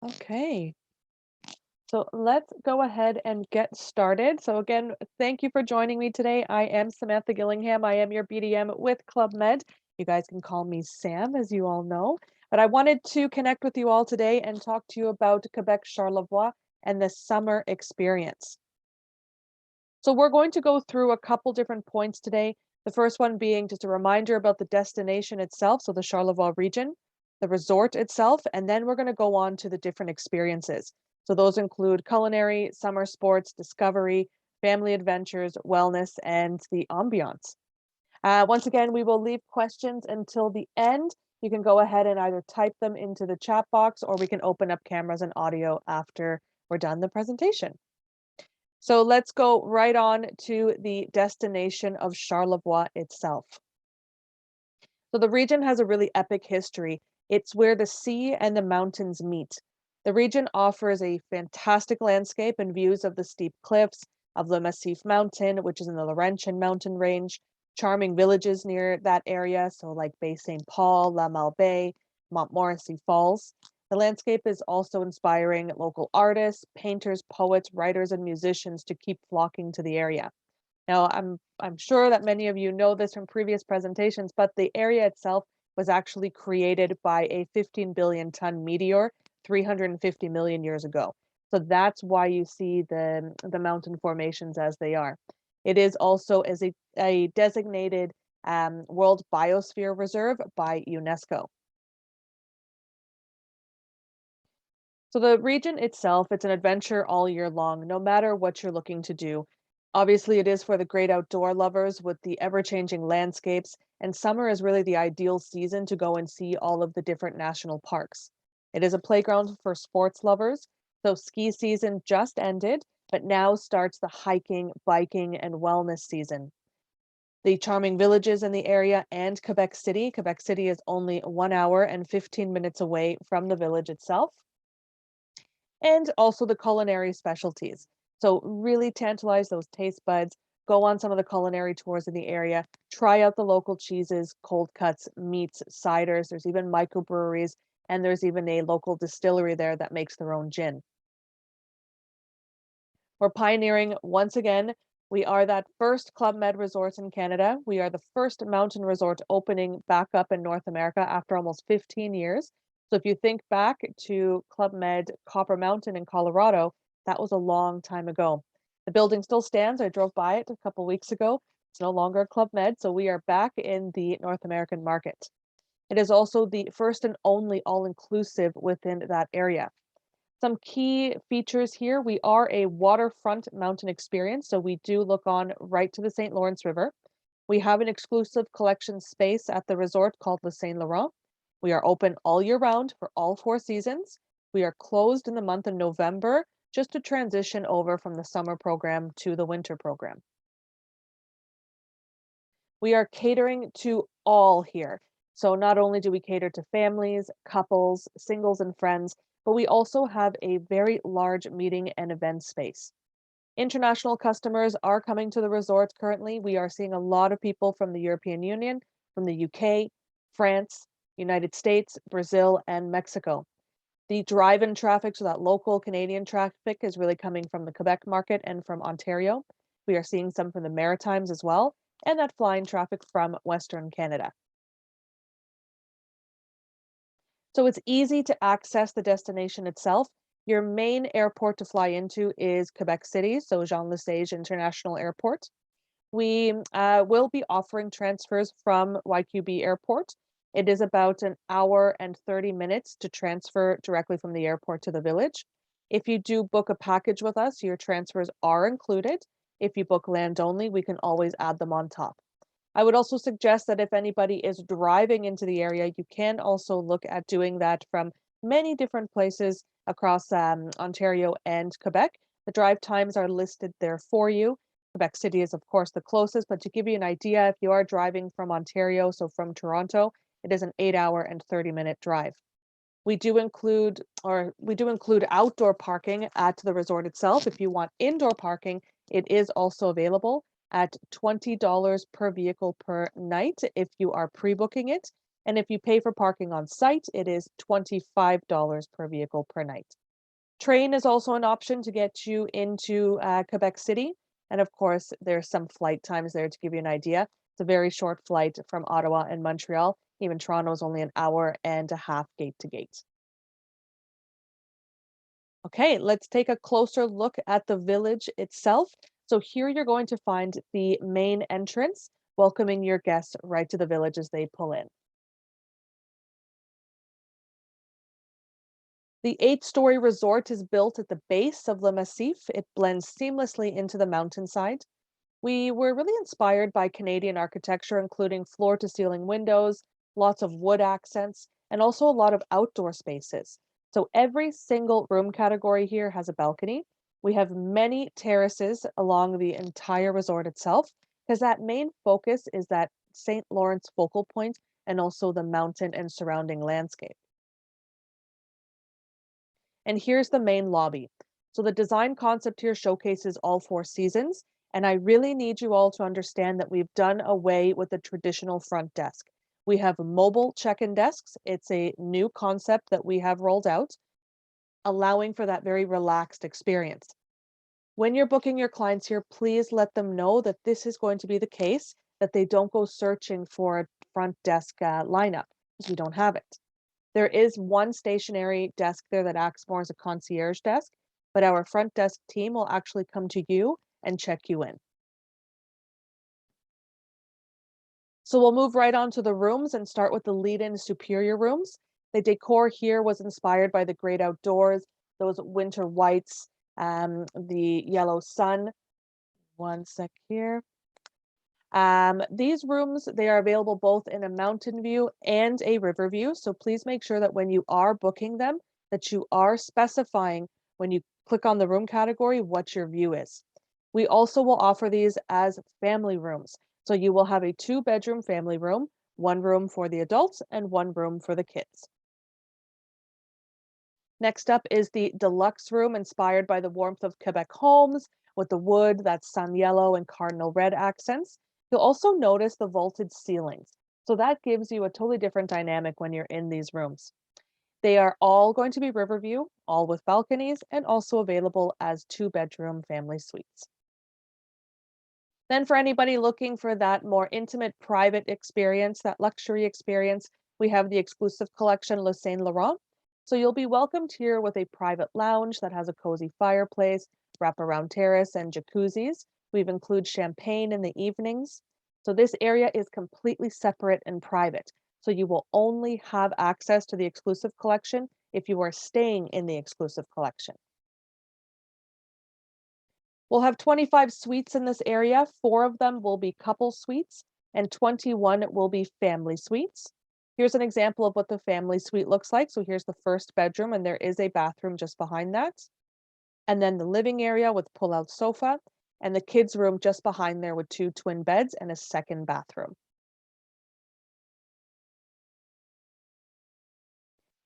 Okay, so let's go ahead and get started. So again, thank you for joining me today. I am Samantha Gillingham. I am your BDM with Club Med. You guys can call me Sam, as you all know. But I wanted to connect with you all today and talk to you about Quebec Charlevoix and the summer experience. So we're going to go through a couple different points today. The first one being just a reminder about the destination itself, so the Charlevoix region, the resort itself, and then we're going to go on to the different experiences. So those include culinary, summer sports, discovery, family adventures, wellness, and the ambiance. Once again, we will leave questions until the end. You can go ahead and either type them into the chat box or we can open up cameras and audio after we're done the presentation. So let's go right on to the destination of Charlevoix itself. So the region has a really epic history. It's where the sea and the mountains meet. The region offers a fantastic landscape and views of the steep cliffs of Le Massif Mountain, which is in the Laurentian mountain range, charming villages near that area, so like Bay St. Paul, La Malbaie, Montmorency Falls. The landscape is also inspiring local artists, painters, poets, writers, and musicians to keep flocking to the area. Now, I'm sure that many of you know this from previous presentations, but the area itself was actually created by a 15 billion ton meteor 350 million years ago. So that's why you see the mountain formations as they are. It is also as a designated World Biosphere Reserve by UNESCO. So the region itself, it's an adventure all year long, no matter what you're looking to do. Obviously, it is for the great outdoor lovers with the ever-changing landscapes, and summer is really the ideal season to go and see all of the different national parks. It is a playground for sports lovers, so ski season just ended, but now starts the hiking, biking, and wellness season. The charming villages in the area and Quebec City. Quebec City is only 1 hour and 15 minutes away from the village itself and also the culinary specialties. So really tantalize those taste buds, go on some of the culinary tours in the area, try out the local cheeses, cold cuts, meats, ciders. There's even microbreweries, and there's even a local distillery there that makes their own gin. We're pioneering once again. We are that first Club Med resort in Canada. We are the first mountain resort opening back up in North America after almost 15 years. So if you think back to Club Med Copper Mountain in Colorado, that was a long time ago. The building still stands. I drove by it a couple weeks ago. It's no longer Club Med, so we are back in the North American market. It is also the first and only all-inclusive within that area. Some key features here, we are a waterfront mountain experience, so we do look on right to the St. Lawrence River. We have an exclusive collection space at the resort called Le Saint Laurent. We are open all year round for all 4 seasons. We are closed in the month of November just to transition over from the summer program to the winter program. We are catering to all here. So not only do we cater to families, couples, singles, and friends, but we also have a very large meeting and event space. International customers are coming to the resorts currently. We are seeing a lot of people from the European Union, from the UK, France, United States, Brazil, and Mexico. The drive-in traffic, so that local Canadian traffic, is really coming from the Quebec market and from Ontario. We are seeing some from the Maritimes as well, and that flying traffic from Western Canada. So it's easy to access the destination itself. Your main airport to fly into is Quebec City, so Jean Lesage International Airport. We will be offering transfers from YQB Airport. It is about an hour and 30 minutes to transfer directly from the airport to the village. If you do book a package with us, your transfers are included. If you book land only, we can always add them on top. I would also suggest that if anybody is driving into the area, you can also look at doing that from many different places across Ontario and Quebec. The drive times are listed there for you. Quebec City is, of course, the closest, but to give you an idea, if you are driving from Ontario, so from Toronto, it is an 8 hour and 30-minute drive. We do include outdoor parking at the resort itself. If you want indoor parking, it is also available at $20 per vehicle per night if you are pre-booking it, And if you pay for parking on site, it is $25 per vehicle per night. Train is also an option to get you into Quebec City. And of course, there's some flight times there to give you an idea. It's a very short flight from Ottawa and Montreal. Even Toronto is only an hour and a half gate to gate. Okay, let's take a closer look at the village itself. So here you're going to find the main entrance, welcoming your guests right to the village as they pull in. The 8-story resort is built at the base of Le Massif. It blends seamlessly into the mountainside. We were really inspired by Canadian architecture, including floor to ceiling windows, lots of wood accents, and also a lot of outdoor spaces. So every single room category here has a balcony. We have many terraces along the entire resort itself, because that main focus is that St. Lawrence focal point and also the mountain and surrounding landscape. And here's the main lobby. So the design concept here showcases all four seasons. And I really need you all to understand that we've done away with the traditional front desk. We have mobile check-in desks. It's a new concept that we have rolled out, allowing for that very relaxed experience. When you're booking your clients here, please let them know that this is going to be the case, that they don't go searching for a front desk lineup, because we don't have it. There is one stationary desk there that acts more as a concierge desk, but our front desk team will actually come to you and check you in. So we'll move right on to the rooms and start with the lead-in superior rooms. The decor here was inspired by the great outdoors, those winter whites, the yellow sun. One sec here. These rooms, they are available both in a mountain view and a river view. So please make sure that when you are booking them, that you are specifying when you click on the room category what your view is. We also will offer these as family rooms. So you will have a 2-bedroom family room, one room for the adults and one room for the kids. Next up is the deluxe room inspired by the warmth of Quebec homes with the wood, that sun yellow and cardinal red accents. You'll also notice the vaulted ceilings. So that gives you a totally different dynamic when you're in these rooms. They are all going to be Riverview, all with balconies, and also available as 2-bedroom family suites. Then for anybody looking for that more intimate, private experience, that luxury experience, we have the exclusive collection Le Saint Laurent. So you'll be welcomed here with a private lounge that has a cozy fireplace, wraparound terrace, and jacuzzis. We've included champagne in the evenings. So this area is completely separate and private. So you will only have access to the exclusive collection if you are staying in the exclusive collection. We'll have 25 suites in this area. 4 of them will be couple suites and 21 will be family suites. Here's an example of what the family suite looks like. So here's the first bedroom and there is a bathroom just behind that. And then the living area with pull-out sofa and the kids' room just behind there with 2 twin beds and a second bathroom.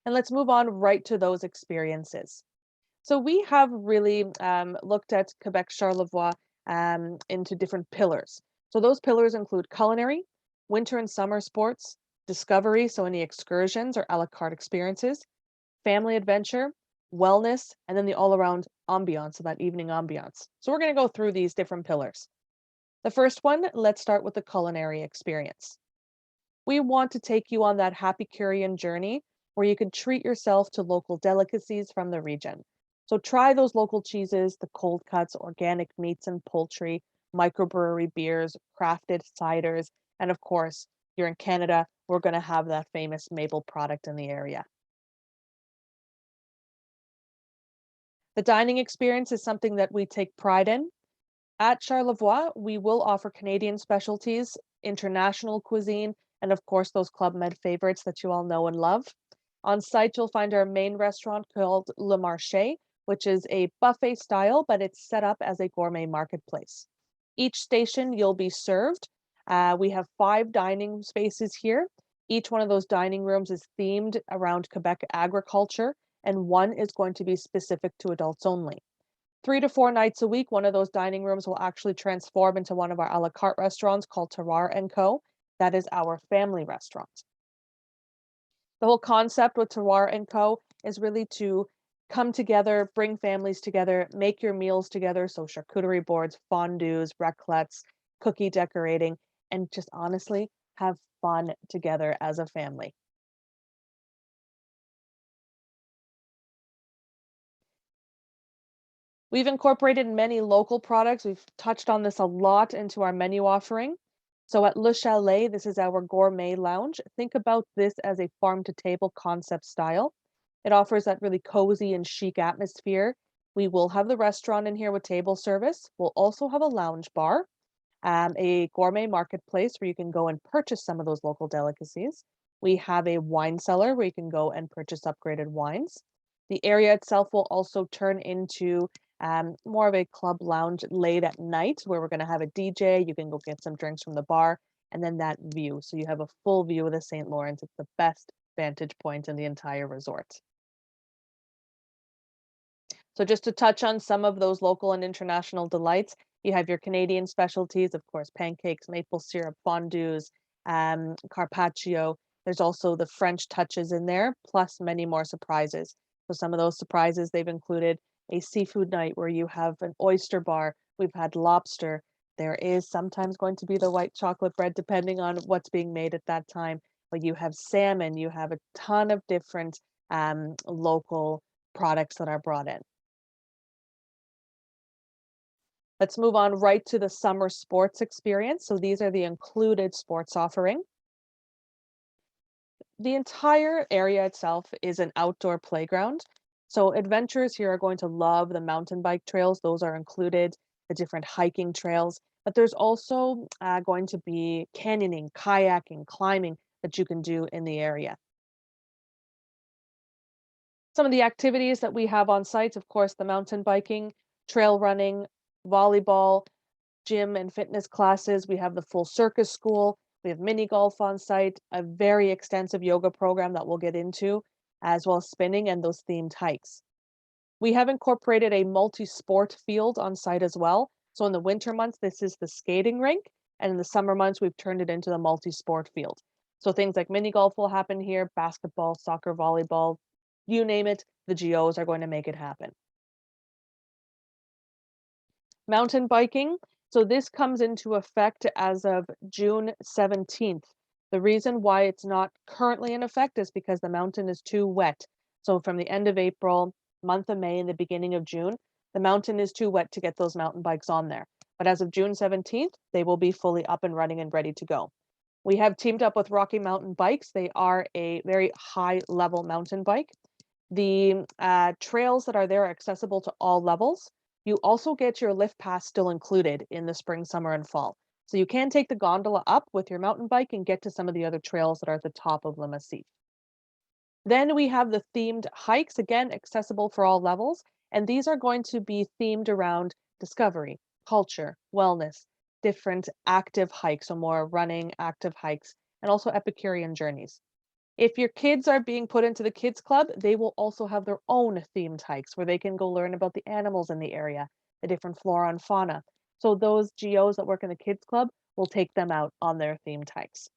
And let's move on right to those experiences. So we have really looked at Quebec Charlevoix into different pillars. So those pillars include culinary, winter and summer sports, discovery, so any excursions or a la carte experiences, family adventure, wellness, and then the all-around ambiance, so that evening ambiance. So we're going to go through these different pillars. The first one, let's start with the culinary experience. We want to take you on that happy Curian journey where you can treat yourself to local delicacies from the region. So try those local cheeses, the cold cuts, organic meats and poultry, microbrewery beers, crafted ciders, and of course, you're in Canada, we're going to have that famous maple product in the area. The dining experience is something that we take pride in. At Charlevoix, we will offer Canadian specialties, international cuisine, and of course, those Club Med favorites that you all know and love. On site, you'll find our main restaurant called Le Marché, which is a buffet style, but it's set up as a gourmet marketplace. Each station you'll be served. We have 5 dining spaces here. Each one of those dining rooms is themed around Quebec agriculture, and one is going to be specific to adults only. 3 to 4 nights a week, one of those dining rooms will actually transform into one of our a la carte restaurants called Terroir & Co. That is our family restaurant. The whole concept with Terroir and Co. is really to come together, bring families together, make your meals together. So charcuterie boards, fondues, raclettes, cookie decorating, and just honestly have fun together as a family. We've incorporated many local products. We've touched on this a lot into our menu offering. So at Le Chalet, this is our gourmet lounge. Think about this as a farm to table concept style. It offers that really cozy and chic atmosphere. We will have the restaurant in here with table service. We'll also have a lounge bar, a gourmet marketplace where you can go and purchase some of those local delicacies. We have a wine cellar where you can go and purchase upgraded wines. The area itself will also turn into more of a club lounge late at night where we're going to have a DJ. You can go get some drinks from the bar and then that view. So you have a full view of the St. Lawrence. It's the best vantage point in the entire resort. So just to touch on some of those local and international delights, you have your Canadian specialties, of course, pancakes, maple syrup, fondues, carpaccio. There's also the French touches in there, plus many more surprises. So some of those surprises, they've included a seafood night where you have an oyster bar. We've had lobster. There is sometimes going to be the white chocolate bread, depending on what's being made at that time. But you have salmon, you have a ton of different local products that are brought in. Let's move on right to the summer sports experience. So these are the included sports offering. The entire area itself is an outdoor playground. So adventurers here are going to love the mountain bike trails. Those are included, the different hiking trails. But there's also going to be canyoning, kayaking, climbing that you can do in the area. Some of the activities that we have on site, of course, the mountain biking, trail running, volleyball, gym and fitness classes. We have the full circus school. We have mini golf on site, a very extensive yoga program that we'll get into, as well as spinning and those themed hikes. We have incorporated a multi-sport field on site as well. So in the winter months, this is the skating rink, and in the summer months, we've turned it into the multi-sport field. So things like mini golf will happen here, basketball, soccer, volleyball, you name it, the GOs are going to make it happen. Mountain biking. So this comes into effect as of June 17th. The reason why it's not currently in effect is because the mountain is too wet. So from the end of April, month of May, and the beginning of June, the mountain is too wet to get those mountain bikes on there. But as of June 17th, they will be fully up and running and ready to go. We have teamed up with Rocky Mountain Bikes. They are a very high level mountain bike. The trails that are there are accessible to all levels. You also get your lift pass still included in the spring, summer, and fall. So you can take the gondola up with your mountain bike and get to some of the other trails that are at the top of Le Massif. Then we have the themed hikes, again, accessible for all levels. And these are going to be themed around discovery, culture, wellness, different active hikes, so more running, active hikes, and also Epicurean journeys. If your kids are being put into the kids club, they will also have their own themed hikes where they can go learn about the animals in the area, the different flora and fauna. So those GOs that work in the kids club will take them out on their themed hikes.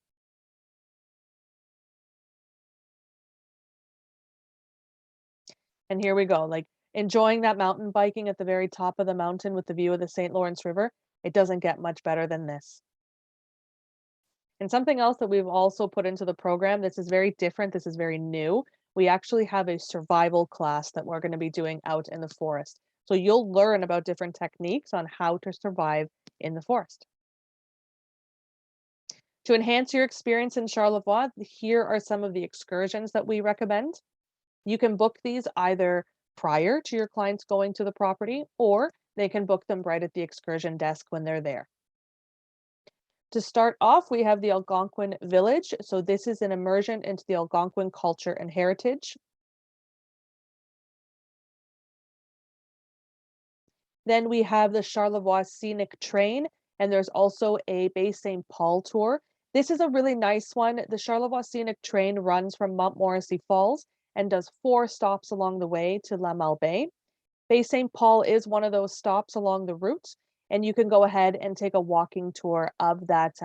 And here we go, like enjoying that mountain biking at the very top of the mountain with the view of the St. Lawrence River. It doesn't get much better than this. And something else that we've also put into the program, this is very different, this is very new. We actually have a survival class that we're going to be doing out in the forest. So you'll learn about different techniques on how to survive in the forest. To enhance your experience in Charlevoix, here are some of the excursions that we recommend. You can book these either prior to your clients going to the property, or they can book them right at the excursion desk when they're there. To start off, we have the Algonquin Village. So this is an immersion into the Algonquin culture and heritage. Then we have the Charlevoix Scenic Train, and there's also a Bay St. Paul tour. This is a really nice one. The Charlevoix Scenic Train runs from Montmorency Falls and does 4 stops along the way to La Malbaie. Bay St. Paul is one of those stops along the route, and you can go ahead and take a walking tour of that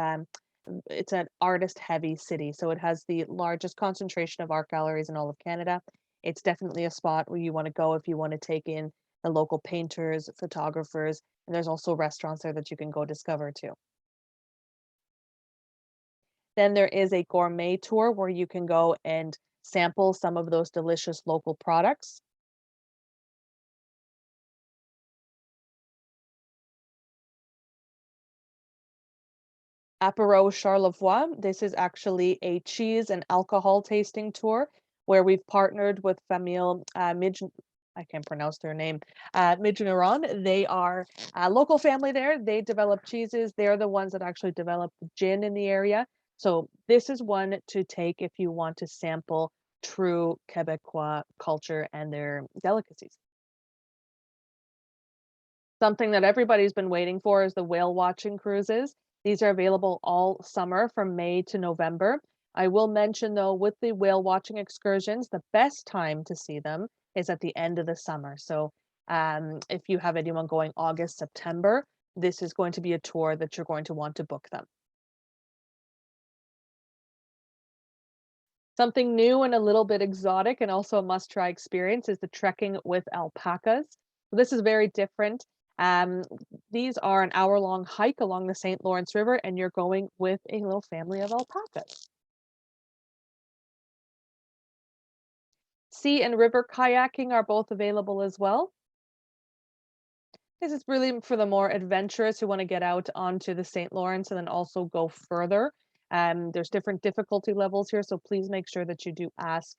It's an artist-heavy city, so it has the largest concentration of art galleries in all of Canada. It's definitely a spot where you wanna go if you wanna take in the local painters, photographers, and there's also restaurants there that you can go discover too. Then there is a gourmet tour where you can go and sample some of those delicious local products. Apéro Charlevoix. This is actually a cheese and alcohol tasting tour where we've partnered with Famille I can't pronounce their name. Midgeneron. They are a local family there. They develop cheeses. They're the ones that actually develop the gin in the area. So this is one to take if you want to sample true Quebecois culture and their delicacies. Something that everybody's been waiting for is the whale watching cruises. These are available all summer from May to November. I will mention though, with the whale watching excursions, the best time to see them is at the end of the summer. So if you have anyone going August, September, this is going to be a tour that you're going to want to book them. Something new and a little bit exotic and also a must-try experience is the trekking with alpacas. So this is very different. Um, these are an hour-long hike along the St. Lawrence River, and you're going with a little family of alpacas. Sea and river kayaking are both available as well. This is really for the more adventurous who want to get out onto the St. Lawrence and then also go further. There's different difficulty levels here, so please make sure that you do ask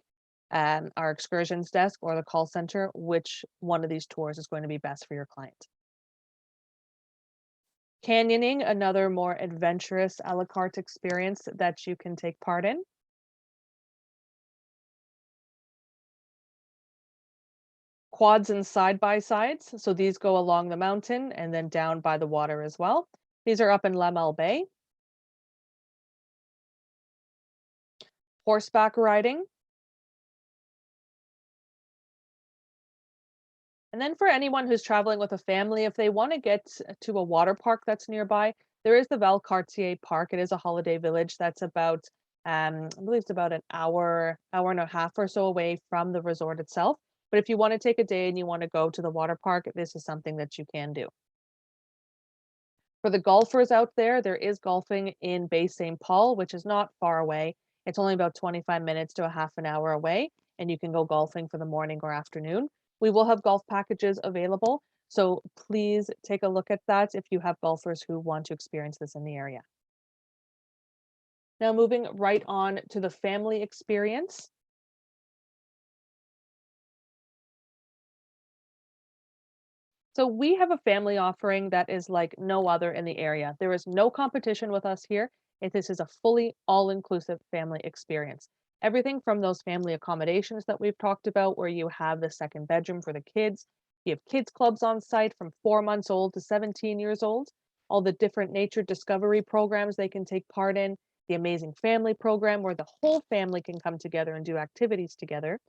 our excursions desk or the call center which one of these tours is going to be best for your client. Canyoning, another more adventurous a la carte experience that you can take part in. Quads and side by sides, so these go along the mountain and then down by the water as well. These are up in Lamel Bay. Horseback riding. And then for anyone who's traveling with a family, if they want to get to a water park that's nearby, there is the Valcartier Park. It is a holiday village that's about, I believe it's about an hour, hour and a half or so away from the resort itself. But if you want to take a day and you want to go to the water park, this is something that you can do. For the golfers out there, there is golfing in Bay St. Paul, which is not far away. It's only about 25 minutes to a half an hour away, and you can go golfing for the morning or afternoon. We will have golf packages available, so please take a look at that if you have golfers who want to experience this in the area. Now, moving right on to the family experience. So we have a family offering that is like no other in the area. There is no competition with us here. This is a fully all-inclusive family experience. Everything from those family accommodations that we've talked about, where you have the second bedroom for the kids. You have kids clubs on site from 4 months old to 17 years old. All the different nature discovery programs they can take part in. The amazing family program where the whole family can come together and do activities together.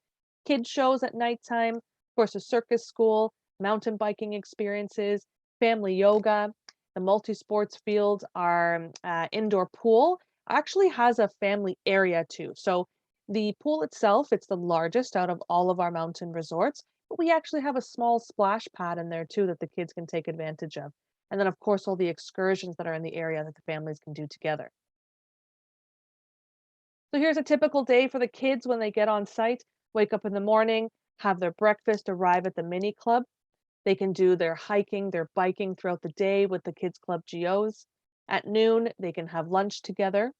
Kids shows at nighttime, of course, a circus school, mountain biking experiences, family yoga. The multi-sports fields, our indoor pool actually has a family area too. So the pool itself, it's the largest out of all of our mountain resorts, but we actually have a small splash pad in there too that the kids can take advantage of. And then of course all the excursions that are in the area that the families can do together. So here's a typical day for the kids when they get on site, wake up in the morning, have their breakfast, arrive at the mini club. They can do their hiking, their biking throughout the day with the Kids Club GOs. At noon, they can have lunch together.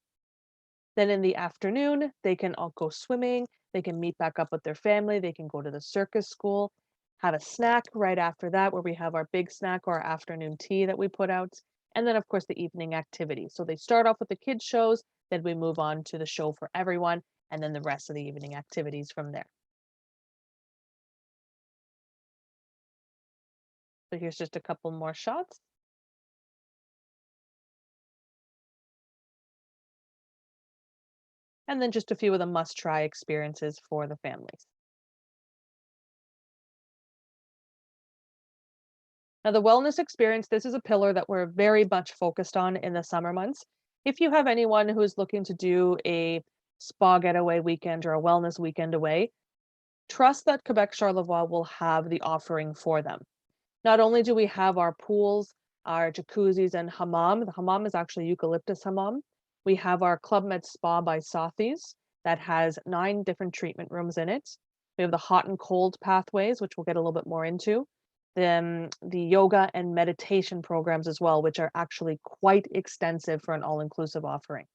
Then in the afternoon, they can all go swimming. They can meet back up with their family. They can go to the circus school, have a snack right after that, where we have our big snack or our afternoon tea that we put out. And then, of course, the evening activities. So they start off with the kids' shows, then we move on to the show for everyone, and then the rest of the evening activities from there. So here's just a couple more shots. And then just a few of the must-try experiences for the families. Now, the wellness experience, this is a pillar that we're very much focused on in the summer months. If you have anyone who's looking to do a spa getaway weekend or a wellness weekend away, trust that Quebec Charlevoix will have the offering for them. Not only do we have our pools, our jacuzzis and hammam, the hammam is actually eucalyptus hammam. We have our Club Med Spa by Sotheby's that has 9 different treatment rooms in it. We have the hot and cold pathways, which we'll get a little bit more into. Then the yoga and meditation programs as well, which are actually quite extensive for an all-inclusive offering.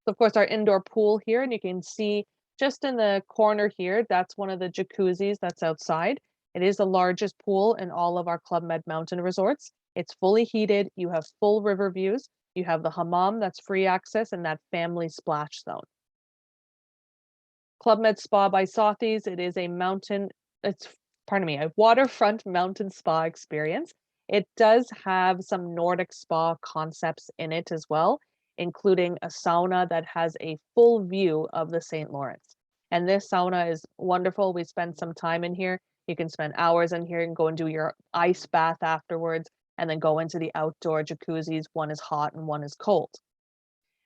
So of course, our indoor pool here, and you can see just in the corner here, that's one of the jacuzzis that's outside. It is the largest pool in all of our Club Med mountain resorts. It's fully heated. You have full river views. You have the hammam that's free access and that family splash zone. Club Med Spa by Sotheby's, it is a a waterfront mountain spa experience. It does have some Nordic spa concepts in it as well, including a sauna that has a full view of the St. Lawrence. And this sauna is wonderful. We spend some time in here. You can spend hours in here and go and do your ice bath afterwards, and then go into the outdoor jacuzzis. One is hot and one is cold.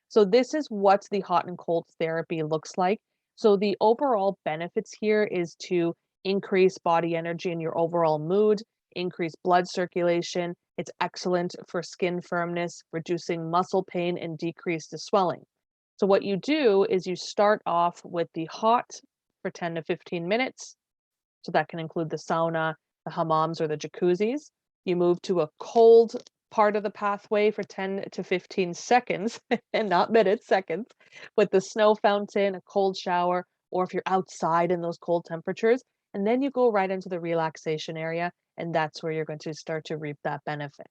So this is what the hot and cold therapy looks like. So the overall benefits here is to increase body energy and your overall mood, increase blood circulation. It's excellent for skin firmness, reducing muscle pain, and decrease the swelling. So what you do is you start off with the hot for 10 to 15 minutes. So that can include the sauna, the hammams, or the jacuzzis. You move to a cold part of the pathway for 10 to 15 seconds, and not minutes, seconds, with the snow fountain, a cold shower, or if you're outside in those cold temperatures. And then you go right into the relaxation area, and that's where you're going to start to reap that benefit.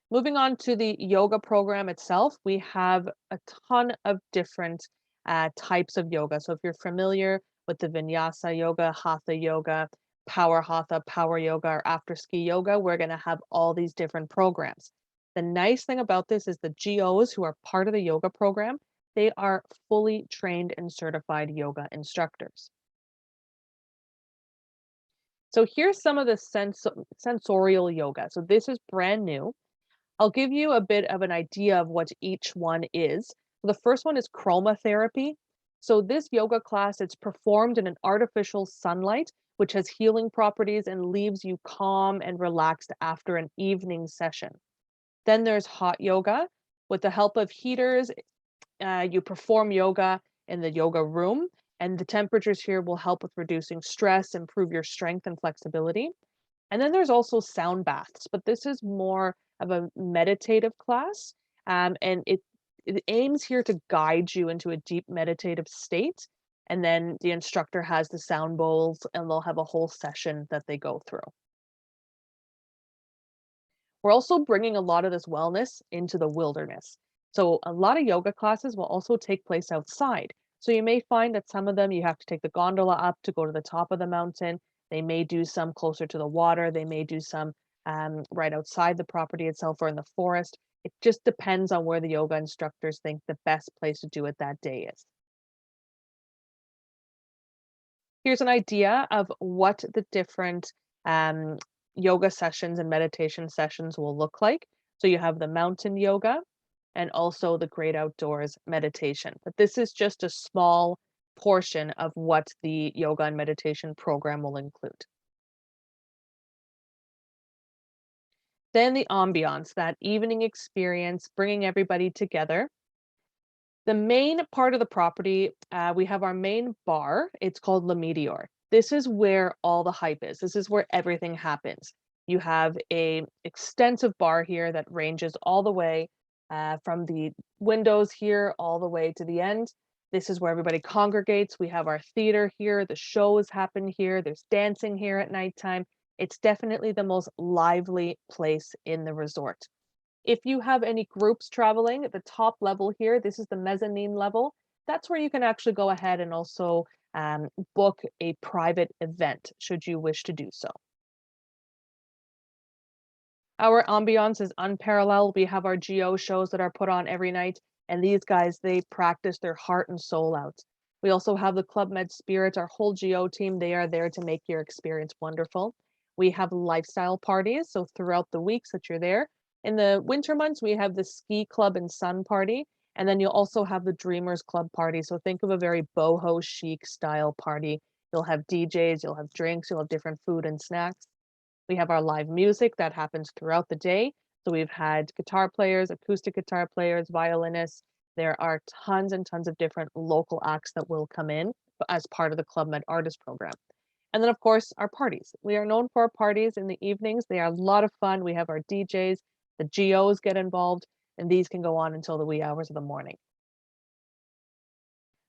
Moving on to the yoga program itself, we have a ton of different types of yoga. So if you're familiar with the Vinyasa yoga, Hatha yoga, Power Hatha, Power Yoga, or After Ski Yoga, we're going to have all these different programs. The nice thing about this is the GOs who are part of the yoga program, they are fully trained and certified yoga instructors. So here's some of the sensorial yoga. So this is brand new. I'll give you a bit of an idea of what each one is. The first one is chromotherapy. So this yoga class, it's performed in an artificial sunlight, which has healing properties and leaves you calm and relaxed after an evening session. Then there's hot yoga. With the help of heaters, you perform yoga in the yoga room, and the temperatures here will help with reducing stress, improve your strength and flexibility. And then there's also sound baths, but this is more of a meditative class. And it aims here to guide you into a deep meditative state. And then the instructor has the sound bowls and they'll have a whole session that they go through. We're also bringing a lot of this wellness into the wilderness. So a lot of yoga classes will also take place outside. So you may find that some of them you have to take the gondola up to go to the top of the mountain. They may do some closer to the water. They may do some right outside the property itself or in the forest. It just depends on where the yoga instructors think the best place to do it that day is. Here's an idea of what the different yoga sessions and meditation sessions will look like. So you have the mountain yoga and also the great outdoors meditation. But this is just a small portion of what the yoga and meditation program will include. Then the ambiance, that evening experience, bringing everybody together. The main part of the property, we have our main bar. It's called Le Meteor. This is where all the hype is. This is where everything happens. You have a extensive bar here that ranges all the way from the windows here all the way to the end. This is where everybody congregates. We have our theater here. The shows happen here. There's dancing here at nighttime. It's definitely the most lively place in the resort. If you have any groups traveling at the top level here, this is the mezzanine level. That's where you can actually go ahead and also book a private event should you wish to do so. Our ambiance is unparalleled. We have our GO shows that are put on every night, and these guys, they practice their heart and soul out. We also have the Club Med Spirit, our whole GO team. They are there to make your experience wonderful. We have lifestyle parties, so throughout the weeks that you're there. In the winter months, we have the ski club and sun party, and then you'll also have the Dreamers Club party. So think of a very boho chic style party. You'll have DJs, you'll have drinks, you'll have different food and snacks. We have our live music that happens throughout the day. So we've had guitar players, acoustic guitar players, violinists. There are tons and tons of different local acts that will come in as part of the Club Med Artist Program. And then, of course, our parties. We are known for our parties in the evenings. They are a lot of fun. We have our DJs, the GOs get involved, and these can go on until the wee hours of the morning.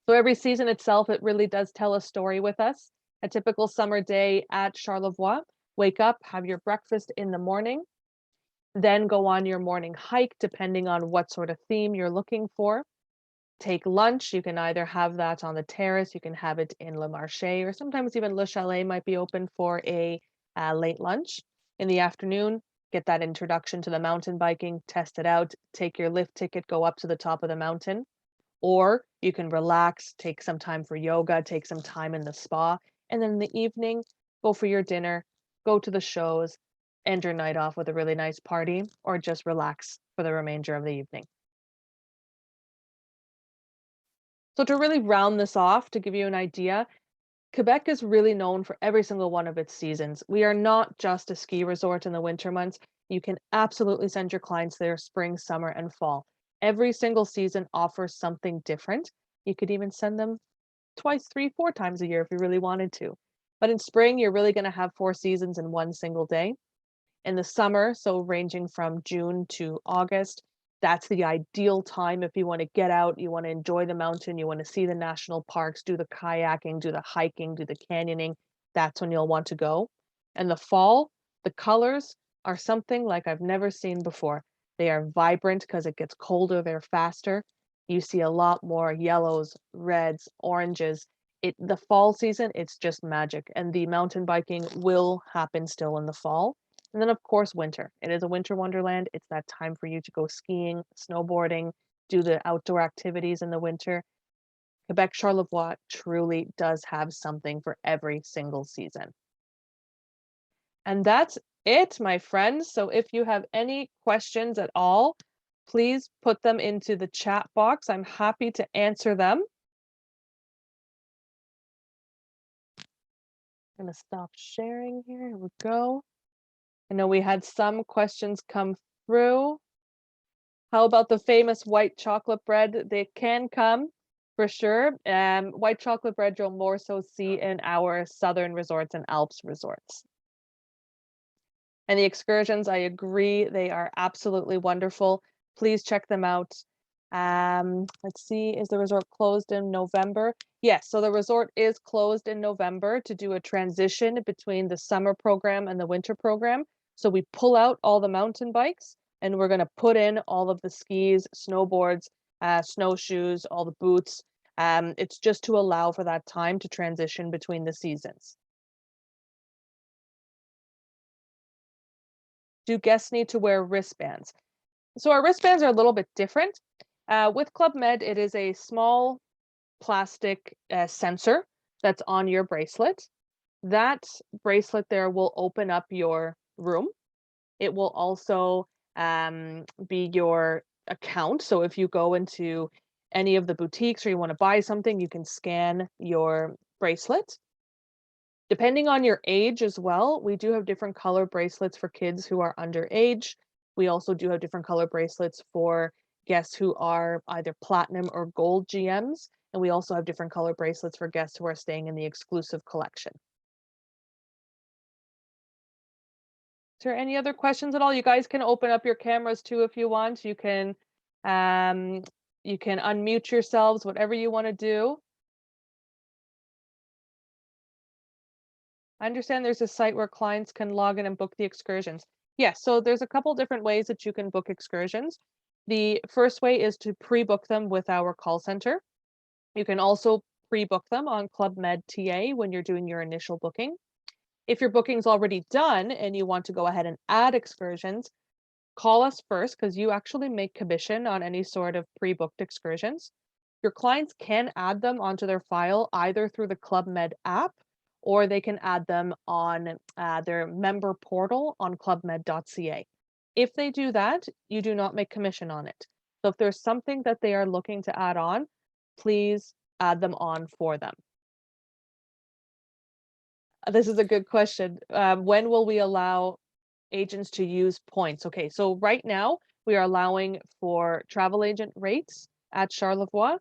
So every season itself, it really does tell a story with us. A typical summer day at Charlevoix, wake up, have your breakfast in the morning, then go on your morning hike, depending on what sort of theme you're looking for. Take lunch. You can either have that on the terrace, you can have it in Le Marché, or sometimes even Le Chalet might be open for a late lunch. In the afternoon, get that introduction to the mountain biking, test it out, take your lift ticket, go up to the top of the mountain. Or you can relax, take some time for yoga, take some time in the spa, and then in the evening, go for your dinner, go to the shows, end your night off with a really nice party, or just relax for the remainder of the evening. So to really round this off, to give you an idea, Quebec is really known for every single one of its seasons. We are not just a ski resort in the winter months. You can absolutely send your clients there spring, summer, and fall. Every single season offers something different. You could even send them twice, three, four times a year if you really wanted to. But in spring, you're really going to have four seasons in one single day. In the summer, so ranging from June to August, that's the ideal time if you want to get out, you want to enjoy the mountain, you want to see the national parks, do the kayaking, do the hiking, do the canyoning. That's when you'll want to go. And the fall, the colors are something like I've never seen before. They are vibrant because it gets colder, they're faster. You see a lot more yellows, reds, oranges. The fall season, it's just magic. And the mountain biking will happen still in the fall. And then, of course, winter. It is a winter wonderland. It's that time for you to go skiing, snowboarding, do the outdoor activities in the winter. Quebec Charlevoix truly does have something for every single season. And that's it, my friends. So if you have any questions at all, please put them into the chat box. I'm happy to answer them. I'm going to stop sharing here. Here we go. I know we had some questions come through. How about the famous white chocolate bread? They can come for sure. White chocolate bread you'll more so see in our southern resorts and Alps resorts. And the excursions, I agree, they are absolutely wonderful. Please check them out. Let's see, is the resort closed in November? Yes, so the resort is closed in November to do a transition between the summer program and the winter program. So we pull out all the mountain bikes and we're going to put in all of the skis, snowboards, snowshoes, all the boots. It's just to allow for that time to transition between the seasons. Do guests need to wear wristbands? So our wristbands are a little bit different. With Club Med, it is a small plastic sensor that's on your bracelet. That bracelet there will open up your room. It will also be your account. So if you go into any of the boutiques or you want to buy something, you can scan your bracelet. Depending on your age as well, we do have different color bracelets for kids who are underage. We also do have different color bracelets for guests who are either platinum or gold GMs. And we also have different color bracelets for guests who are staying in the exclusive collection. Is there any other questions at all? You guys can open up your cameras too if you want. You can unmute yourselves, whatever you want to do. I understand there's a site where clients can log in and book the excursions. Yes, so there's a couple different ways that you can book excursions. The first way is to pre-book them with our call center. You can also pre-book them on Club Med TA when you're doing your initial booking. If your booking's already done and you want to go ahead and add excursions, call us first because you actually make commission on any sort of pre-booked excursions. Your clients can add them onto their file either through the Club Med app or they can add them on their member portal on clubmed.ca. If they do that, you do not make commission on it. So if there's something that they are looking to add on, please add them on for them. This is a good question. When will we allow agents to use points? Okay, so right now we are allowing for travel agent rates at Charlevoix.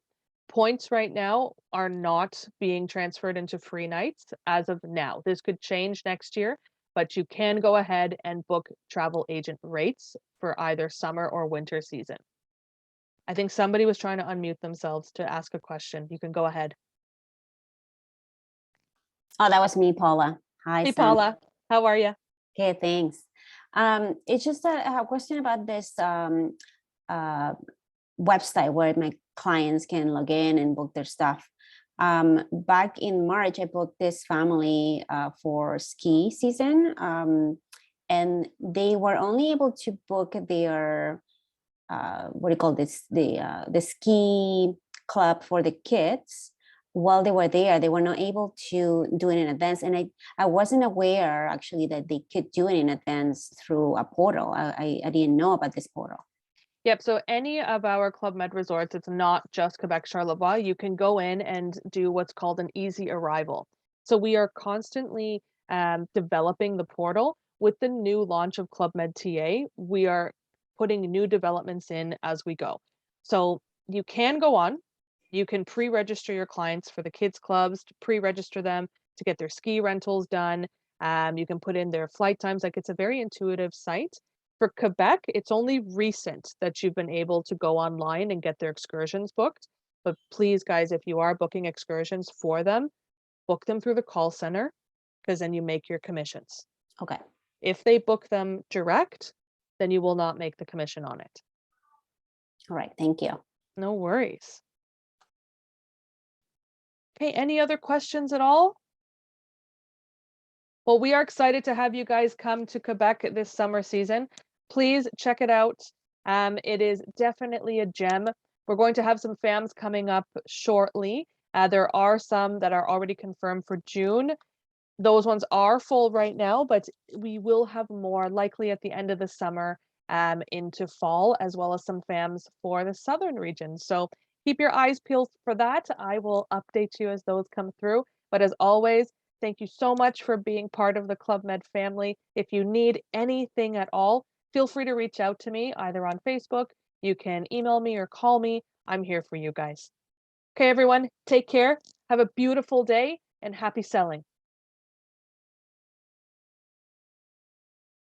Points right now are not being transferred into free nights as of now. This could change next year, but you can go ahead and book travel agent rates for either summer or winter season. I think somebody was trying to unmute themselves to ask a question. You can go ahead. Oh, that was me, Paula. Hi, Hey, Sam. Paula, how are you? Okay, thanks. It's just a question about this website where my clients can log in and book their stuff. Back in March, I booked this family for ski season, and they were only able to book their what do you call this, the ski club for the kids. While they were there, they were not able to do it in advance, and I wasn't aware actually that they could do it in advance through a portal. I didn't know about this portal. Yep, so any of our Club Med resorts, it's not just Quebec Charlevoix, you can go in and do what's called an easy arrival. So we are constantly developing the portal. With the new launch of Club Med TA, we are putting new developments in as we go. So you can go on, you can pre-register your clients for the kids clubs, to pre-register them to get their ski rentals done. You can put in their flight times. Like, it's a very intuitive site. For Quebec, it's only recent that you've been able to go online and get their excursions booked. But please, guys, if you are booking excursions for them, book them through the call center, because then you make your commissions. Okay. If they book them direct, then you will not make the commission on it. All right. Thank you. No worries. Okay, any other questions at all? Well, we are excited to have you guys come to Quebec this summer season. Please check it out. It is definitely a gem. We're going to have some FAMs coming up shortly. There are some that are already confirmed for June. Those ones are full right now, but we will have more likely at the end of the summer into fall, as well as some FAMs for the southern region. So keep your eyes peeled for that. I will update you as those come through. But as always, thank you so much for being part of the Club Med family. If you need anything at all, feel free to reach out to me either on Facebook. You can email me or call me. I'm here for you guys. Okay, everyone, take care. Have a beautiful day and happy selling.